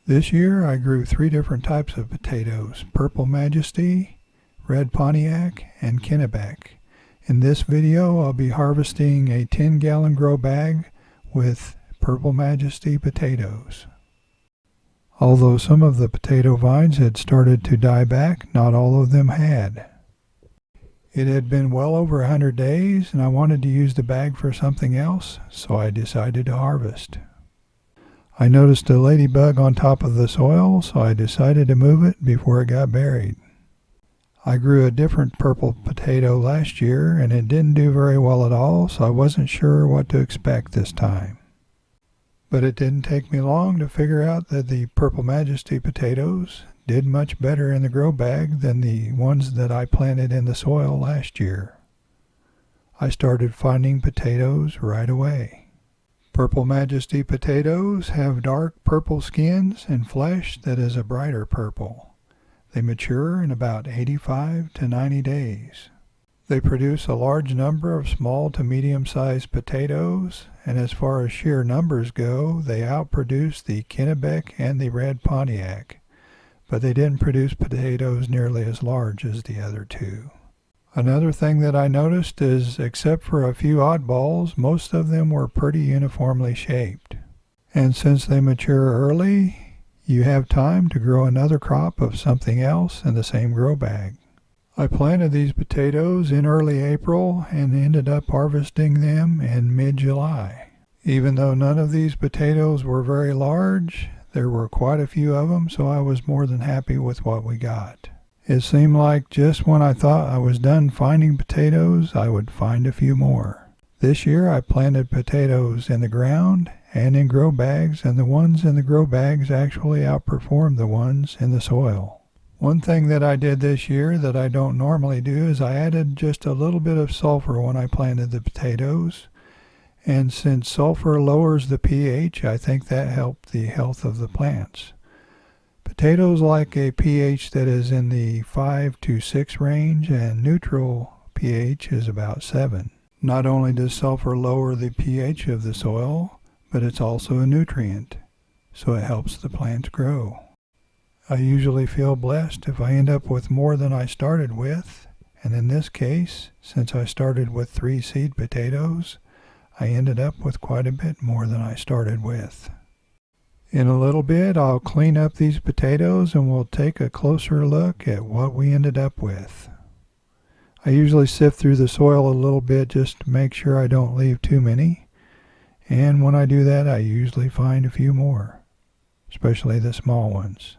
This year I grew 3 different types of potatoes: Purple Majesty, Red Pontiac, and Kennebec. In this video I'll be harvesting a 10-gallon grow bag with Purple Majesty potatoes. Although some of the potato vines had started to die back, not all of them had. It had been well over 100 days and I wanted to use the bag for something else, so I decided to harvest. I noticed a ladybug on top of the soil, so I decided to move it before it got buried. I grew a different purple potato last year and it didn't do very well at all, so I wasn't sure what to expect this time. But it didn't take me long to figure out that the Purple Majesty potatoes did much better in the grow bag than the ones that I planted in the soil last year. I started finding potatoes right away. Purple Majesty potatoes have dark purple skins and flesh that is a brighter purple. They mature in about 85 to 90 days. They produce a large number of small to medium-sized potatoes, and as far as sheer numbers go, they outproduce the Kennebec and the Red Pontiac, but they didn't produce potatoes nearly as large as the other two. Another thing that I noticed is, except for a few oddballs, most of them were pretty uniformly shaped. And since they mature early, you have time to grow another crop of something else in the same grow bag. I planted these potatoes in early April and ended up harvesting them in mid-July. Even though none of these potatoes were very large, there were quite a few of them, so I was more than happy with what we got. It seemed like just when I thought I was done finding potatoes, I would find a few more. This year I planted potatoes in the ground and in grow bags, and the ones in the grow bags actually outperformed the ones in the soil. One thing that I did this year that I don't normally do is I added just a little bit of sulfur when I planted the potatoes. And since sulfur lowers the pH, I think that helped the health of the plants. Potatoes like a pH that is in the 5 to 6 range, and neutral pH is about 7. Not only does sulfur lower the pH of the soil, but it's also a nutrient, so it helps the plants grow. I usually feel blessed if I end up with more than I started with, and in this case, since I started with 3 seed potatoes, I ended up with quite a bit more than I started with. In a little bit, I'll clean up these potatoes and we'll take a closer look at what we ended up with. I usually sift through the soil a little bit just to make sure I don't leave too many, and when I do that, I usually find a few more, especially the small ones.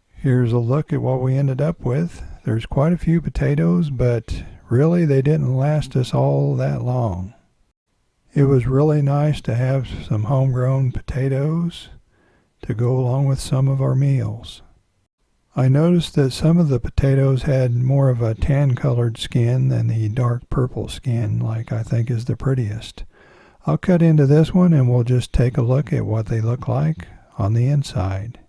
Here's a look at what we ended up with. There's quite a few potatoes, but really they didn't last us all that long. It was really nice to have some homegrown potatoes to go along with some of our meals. I noticed that some of the potatoes had more of a tan-colored skin than the dark purple skin, like I think is the prettiest. I'll cut into this one and we'll just take a look at what they look like on the inside.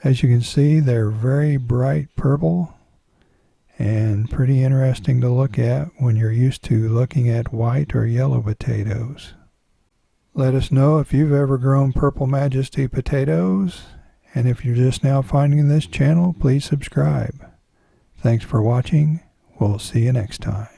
As you can see, they're very bright purple and pretty interesting to look at when you're used to looking at white or yellow potatoes. Let us know if you've ever grown Purple Majesty potatoes, and if you're just now finding this channel, please subscribe. Thanks for watching. We'll see you next time.